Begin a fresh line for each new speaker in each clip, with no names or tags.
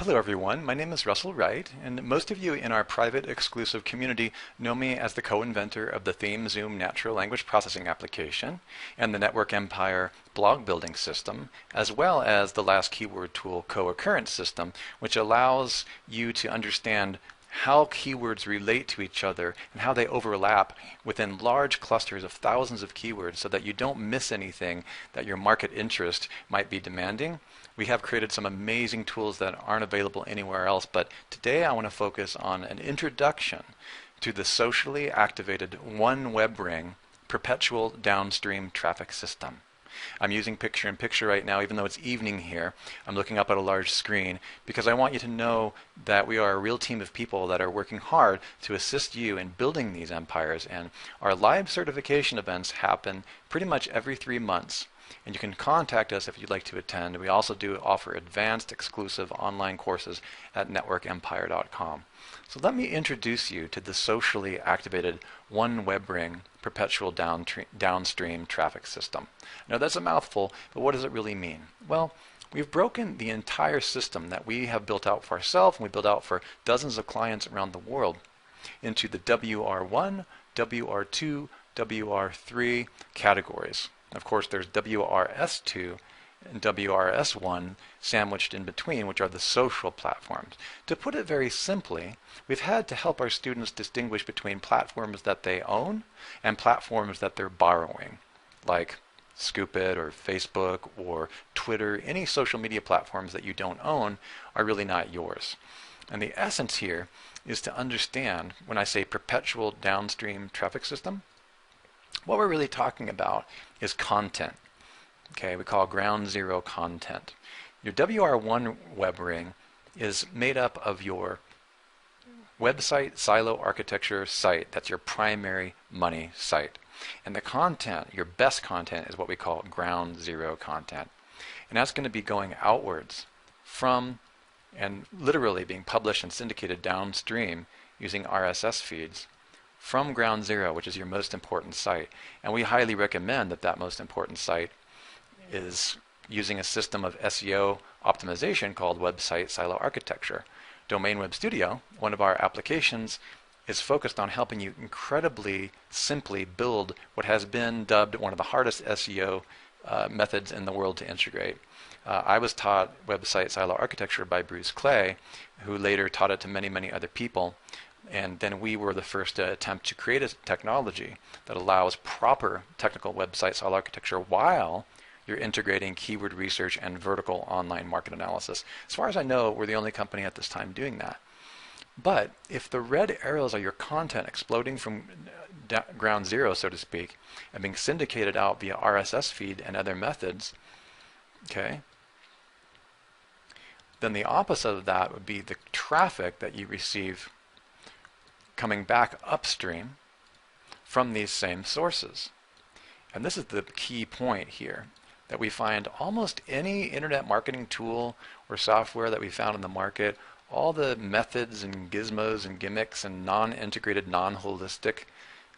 Hello everyone, my name is Russell Wright, and most of you in our private exclusive community know me as the co-inventor of the Theme Zoom natural language processing application and the Network Empire blog building system, as well as the last keyword tool co-occurrence system, which allows you to understand how keywords relate to each other and how they overlap within large clusters of thousands of keywords so that you don't miss anything that your market interest might be demanding. We have created some amazing tools that aren't available anywhere else, but today I want to focus on an introduction to the socially activated one web ring perpetual downstream traffic system. I'm using picture-in-picture right now, even though it's evening here. I'm looking up at a large screen because I want you to know that we are a real team of people that are working hard to assist you in building these empires, and our live certification events happen pretty much every 3 months. And you can contact us if you'd like to attend. We also do offer advanced exclusive online courses at networkempire.com. So let me introduce you to the socially activated one web ring perpetual downstream traffic system. Now that's a mouthful, but what does it really mean? Well, we've broken the entire system that we have built out for ourselves and we built out for dozens of clients around the world into the WR1, WR2, WR3 categories. Of course, there's WRS2 and WRS1 sandwiched in between, which are the social platforms. To put it very simply, we've had to help our students distinguish between platforms that they own and platforms that they're borrowing, like Scoopit or Facebook or Twitter. Any social media platforms that you don't own are really not yours. And the essence here is to understand when I say perpetual downstream traffic system, what we're really talking about is content. Okay, we call ground zero content. Your WR1 web ring is made up of your website silo architecture site. That's your primary money site. And the content, your best content, is what we call ground zero content. And that's going to be going outwards from and literally being published and syndicated downstream using RSS feeds from ground zero, which is your most important site. And we highly recommend that that most important site is using a system of SEO optimization called website silo architecture. Domain Web Studio, one of our applications, is focused on helping you incredibly simply build what has been dubbed one of the hardest SEO methods in the world to integrate. I was taught website silo architecture by Bruce Clay, who later taught it to many, many other people. And then we were the first to attempt to create a technology that allows proper technical website silo architecture while you're integrating keyword research and vertical online market analysis. As far as I know, we're the only company at this time doing that. But if the red arrows are your content exploding from ground zero, so to speak, and being syndicated out via RSS feed and other methods, okay, then the opposite of that would be the traffic that you receive coming back upstream from these same sources. And this is the key point here, that we find almost any internet marketing tool or software that we found in the market, all the methods and gizmos and gimmicks and non-integrated, non-holistic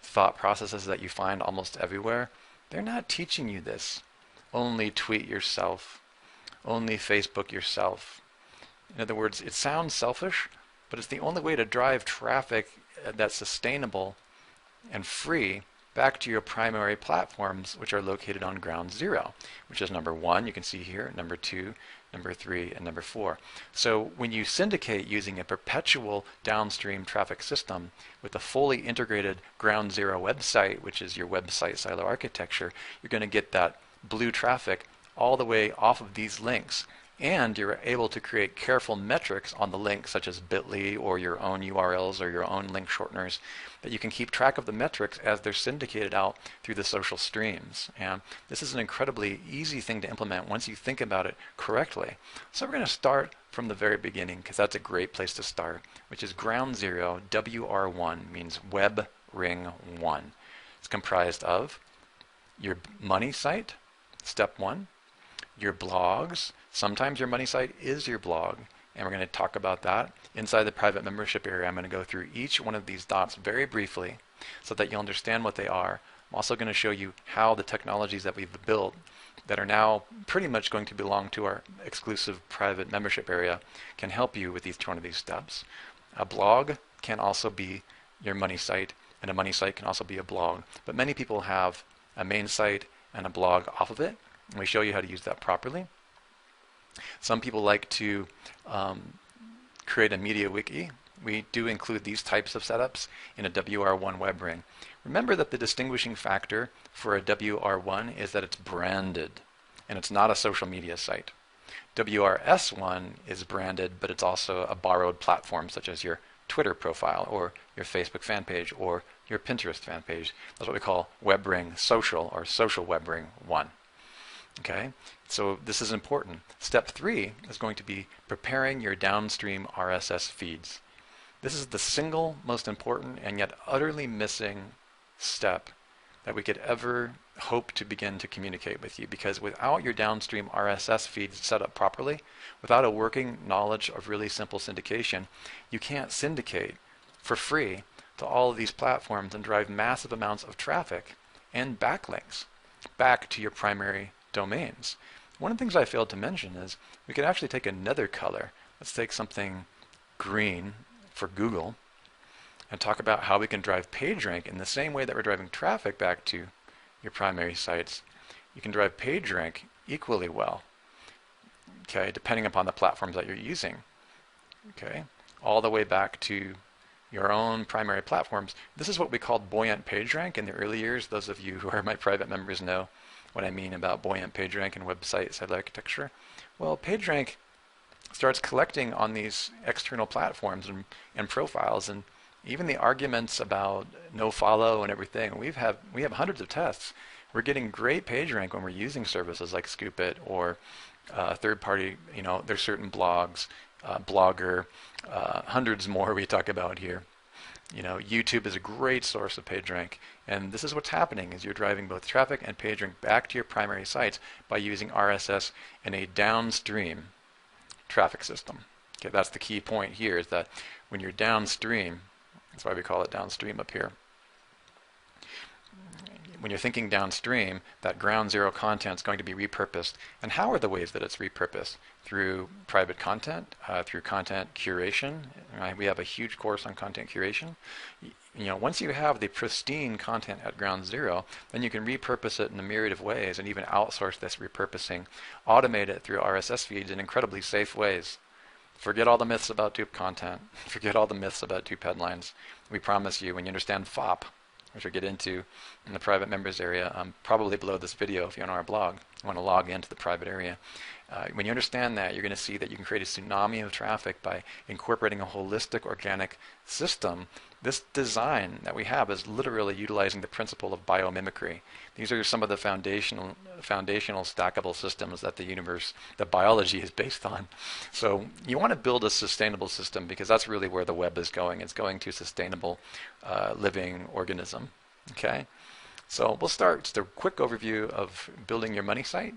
thought processes that you find almost everywhere, they're not teaching you this. Only tweet yourself, only Facebook yourself. In other words, it sounds selfish, but it's the only way to drive traffic that's sustainable and free back to your primary platforms, which are located on ground zero, which is number 1, you can see here, number 2, number 3, and number 4. So when you syndicate using a perpetual downstream traffic system with a fully integrated ground zero website, which is your website silo architecture, you're going to get that blue traffic all the way off of these links. And you're able to create careful metrics on the links, such as bit.ly or your own URLs or your own link shorteners, that you can keep track of the metrics as they're syndicated out through the social streams. And this is an incredibly easy thing to implement once you think about it correctly. So we're going to start from the very beginning, because that's a great place to start, which is ground zero. WR1 means web ring 1. It's comprised of your money site, step 1, your blogs. Sometimes your money site is your blog, and we're going to talk about that. Inside the private membership area, I'm going to go through each one of these dots very briefly so that you'll understand what they are. I'm also going to show you how the technologies that we've built that are now pretty much going to belong to our exclusive private membership area can help you with each one of these steps. A blog can also be your money site, and a money site can also be a blog. But many people have a main site and a blog off of it, and we show you how to use that properly. Some people like to create a media wiki. We do include these types of setups in a WR1 web ring. Remember that the distinguishing factor for a WR1 is that it's branded, and it's not a social media site. WRS1 is branded, but it's also a borrowed platform, such as your Twitter profile or your Facebook fan page or your Pinterest fan page. That's what we call web ring social, or social web ring 1. Okay, so this is important. Step 3 is going to be preparing your downstream RSS feeds. This is the single most important and yet utterly missing step that we could ever hope to begin to communicate with you, because without your downstream RSS feeds set up properly, without a working knowledge of really simple syndication, you can't syndicate for free to all of these platforms and drive massive amounts of traffic and backlinks back to your primary domains. One of the things I failed to mention is we could actually take another color. Let's take something green for Google and talk about how we can drive PageRank in the same way that we're driving traffic back to your primary sites. You can drive PageRank equally well, okay, depending upon the platforms that you're using, okay, all the way back to your own primary platforms. This is what we called buoyant PageRank in the early years. Those of you who are my private members know what I mean about buoyant PageRank and website site architecture. Well, PageRank starts collecting on these external platforms and profiles, and even the arguments about no follow and everything. We have hundreds of tests. We're getting great PageRank when we're using services like Scoopit or third party, there's certain blogs, Blogger, hundreds more we talk about here. YouTube is a great source of PageRank, and this is what's happening is you're driving both traffic and PageRank back to your primary sites by using RSS in a downstream traffic system. Okay, that's the key point here, is that when you're downstream, that's why we call it downstream up here. When you're thinking downstream, that ground zero content is going to be repurposed. And how are the ways that it's repurposed? Through private content, through content curation. Right? We have a huge course on content curation. Once you have the pristine content at ground zero, then you can repurpose it in a myriad of ways and even outsource this repurposing, automate it through RSS feeds in incredibly safe ways. Forget all the myths about dupe content. Forget all the myths about dupe headlines. We promise you, when you understand FOP, which we'll get into in the private members area, probably below this video if you're on our blog, you want to log into the private area. When you understand that, you're going to see that you can create a tsunami of traffic by incorporating a holistic organic system. This design that we have is literally utilizing the principle of biomimicry. These are some of the foundational stackable systems that the universe, that biology is based on. So you want to build a sustainable system, because that's really where the web is going. It's going to sustainable living organism. Okay, so we'll start just a quick overview of building your money site.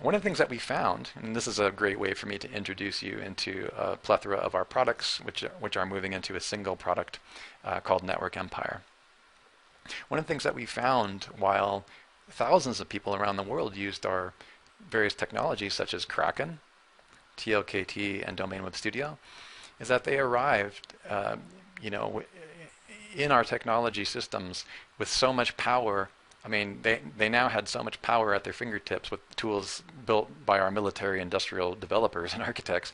One of the things that we found, and this is a great way for me to introduce you into a plethora of our products, which are moving into a single product called Network Empire. One of the things that we found while thousands of people around the world used our various technologies such as Kraken, TLKT, and Domain Web Studio, is that they arrived in our technology systems with so much power. I mean, they now had so much power at their fingertips with tools built by our military industrial developers and architects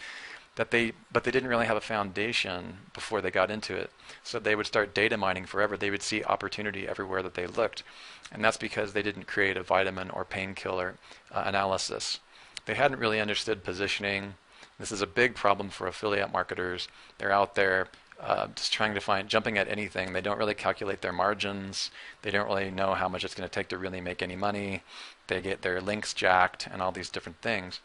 but they didn't really have a foundation before they got into it. So they would start data mining forever. They would see opportunity everywhere that they looked. And that's because they didn't create a vitamin or painkiller analysis. They hadn't really understood positioning. This is a big problem for affiliate marketers. They're out there just trying to jumping at anything. They don't really calculate their margins. They don't really know how much it's going to take to really make any money. They get their links jacked and all these different things.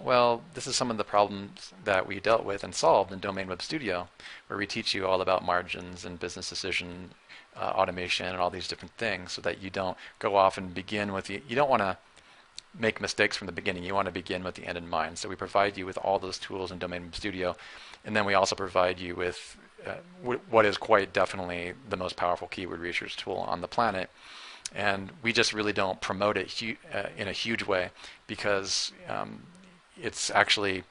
Well, this is some of the problems that we dealt with and solved in Domain Web Studio, where we teach you all about margins and business decision automation and all these different things, so that you don't go off and begin with you don't want to make mistakes from the beginning. You want to begin with the end in mind. So we provide you with all those tools in Domain Web Studio, and then we also provide you with what is quite definitely the most powerful keyword research tool on the planet, And we just really don't promote it in a huge way because it's actually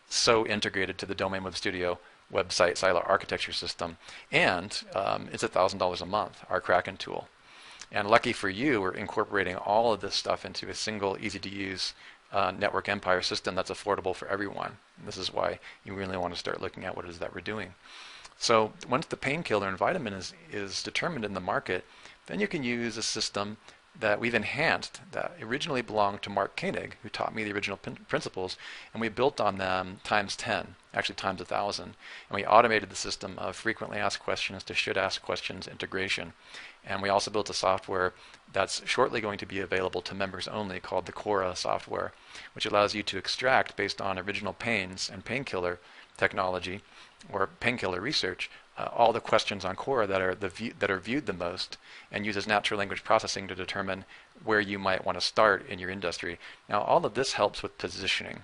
so integrated to the Domain Web Studio website silo architecture system, and it's $1,000 a month, our Kraken tool. And lucky for you, we're incorporating all of this stuff into a single, easy-to-use network empire system that's affordable for everyone. And this is why you really want to start looking at what it is that we're doing. So once the painkiller and vitamin is determined in the market, then you can use a system that we've enhanced that originally belonged to Mark Koenig, who taught me the original principles, and we built on them times 10, actually times 1,000. And we automated the system of frequently asked questions to should ask questions integration. And we also built a software that's shortly going to be available to members only called the Quora software, which allows you to extract based on original pains and painkiller technology or painkiller research all the questions on Quora that are viewed the most, and uses natural language processing to determine where you might want to start in your industry. Now, all of this helps with positioning.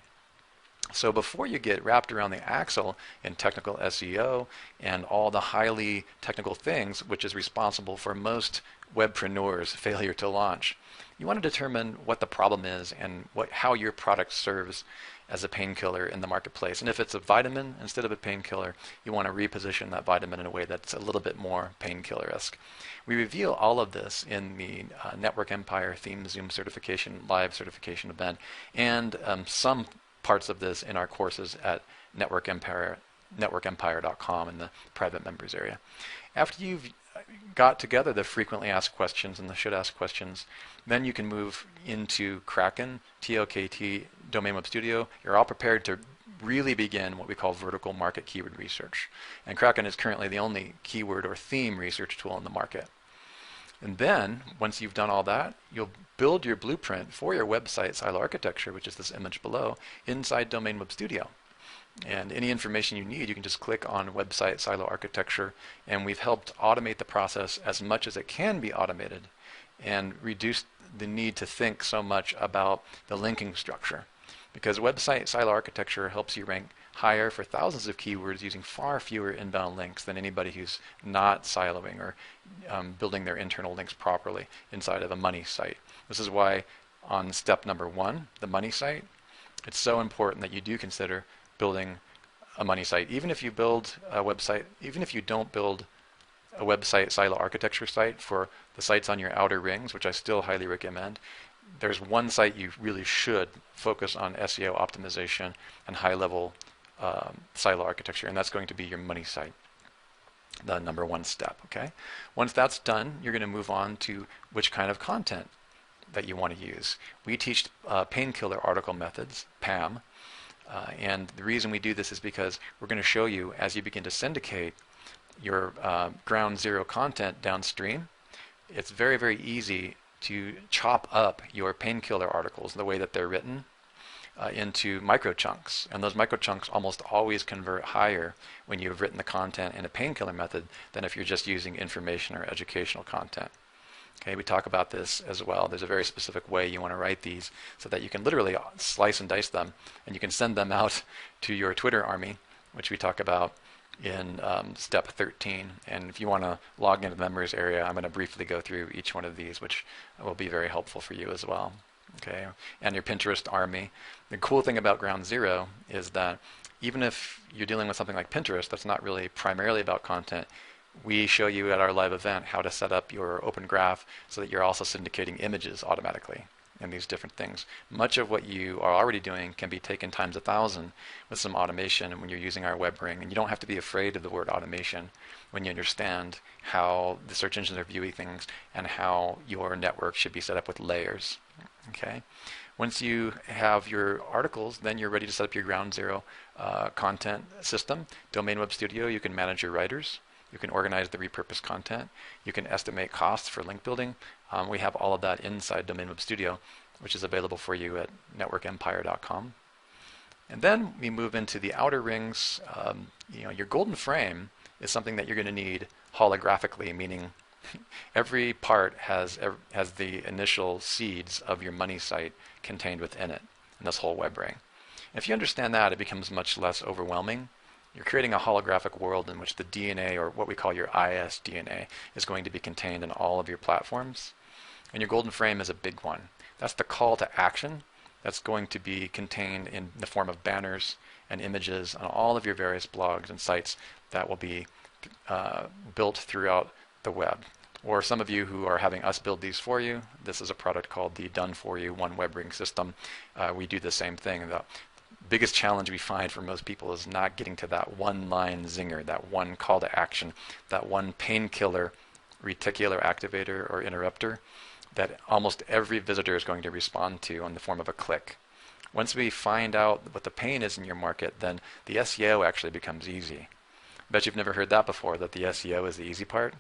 So before you get wrapped around the axle in technical SEO and all the highly technical things, which is responsible for most webpreneurs' failure to launch, you want to determine what the problem is and how your product serves as a painkiller in the marketplace. And if it's a vitamin instead of a painkiller, you want to reposition that vitamin in a way that's a little bit more painkiller-esque. We reveal all of this in the Network Empire Theme Zoom certification, live certification event, and some parts of this in our courses at networkempire.com in the private members area. After you've got together the frequently asked questions and the should ask questions, then you can move into Kraken, TOKT, Domain Web Studio. You're all prepared to really begin what we call vertical market keyword research. And Kraken is currently the only keyword or theme research tool in the market. And then, once you've done all that, you'll build your blueprint for your website silo architecture, which is this image below, inside Domain Web Studio. And any information you need, you can just click on website silo architecture, and we've helped automate the process as much as it can be automated and reduce the need to think so much about the linking structure. Because website silo architecture helps you rank higher for thousands of keywords using far fewer inbound links than anybody who's not siloing or building their internal links properly inside of a money site. This is why on step number 1, the money site, it's so important that you do consider building a money site. Even if you build a website, even if you don't build a website silo architecture site for the sites on your outer rings, which I still highly recommend, there's one site you really should focus on SEO optimization and high-level silo architecture, and that's going to be your money site, the number 1 step. Okay. Once that's done, you're going to move on to which kind of content that you want to use. We teach painkiller article methods, PAM, and the reason we do this is because we're going to show you as you begin to syndicate your ground zero content downstream. It's very, very easy to chop up your painkiller articles, the way that they're written, into micro chunks. And those micro chunks almost always convert higher when you've written the content in a painkiller method than if you're just using information or educational content. Okay, we talk about this as well. There's a very specific way you want to write these so that you can literally slice and dice them, and you can send them out to your Twitter army, which we talk about in step 13. And if you want to log into the members area, I'm going to briefly go through each one of these, which will be very helpful for you as well. Okay, and your Pinterest army. The cool thing about Ground Zero is that even if you're dealing with something like Pinterest that's not really primarily about content, we show you at our live event how to set up your open graph so that you're also syndicating images automatically and these different things. Much of what you are already doing can be taken times 1,000 with some automation when you're using our web ring. And you don't have to be afraid of the word automation when you understand how the search engines are viewing things and how your network should be set up with layers. Okay. Once you have your articles, then you're ready to set up your ground zero content system. Domain Web Studio, you can manage your writers. You can organize the repurposed content. You can estimate costs for link building. We have all of that inside Domain Web Studio, which is available for you at networkempire.com. And then we move into the outer rings. Your golden frame is something that you're going to need holographically, meaning every part has the initial seeds of your money site contained within it, in this whole web ring. If you understand that, it becomes much less overwhelming. You're creating a holographic world in which the DNA, or what we call your IS DNA, is going to be contained in all of your platforms. And your golden frame is a big one. That's the call to action that's going to be contained in the form of banners and images on all of your various blogs and sites that will be built throughout the web. Or some of you who are having us build these for you, this is a product called the Done For You One Web Ring System. We do the same thing. The biggest challenge we find for most people is not getting to that one line zinger, that one call to action, that one painkiller reticular activator or interrupter that almost every visitor is going to respond to in the form of a click. Once we find out what the pain is in your market, then the SEO actually becomes easy. Bet you've never heard that before, that the SEO is the easy part.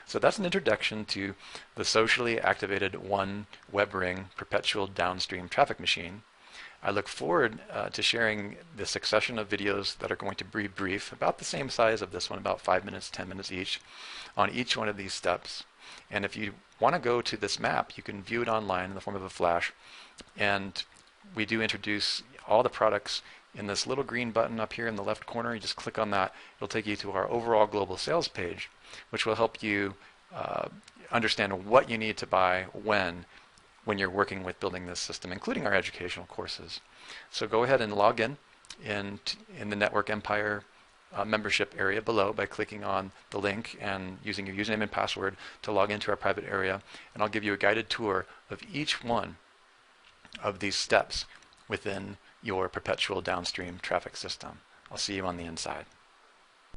So that's an introduction to the socially activated one web ring perpetual downstream traffic machine. I look forward to sharing the succession of videos that are going to be brief, about the same size of this one, about 5 minutes, 10 minutes each, on each one of these steps. And if you want to go to this map, you can view it online in the form of a flash. And we do introduce all the products in this little green button up here in the left corner. You just click on that. It'll take you to our overall global sales page, which will help you understand what you need to buy when you're working with building this system, including our educational courses. So go ahead and log in the Network Empire membership area below by clicking on the link and using your username and password to log into our private area. And I'll give you a guided tour of each one of these steps within your perpetual downstream traffic system. I'll see you on the inside.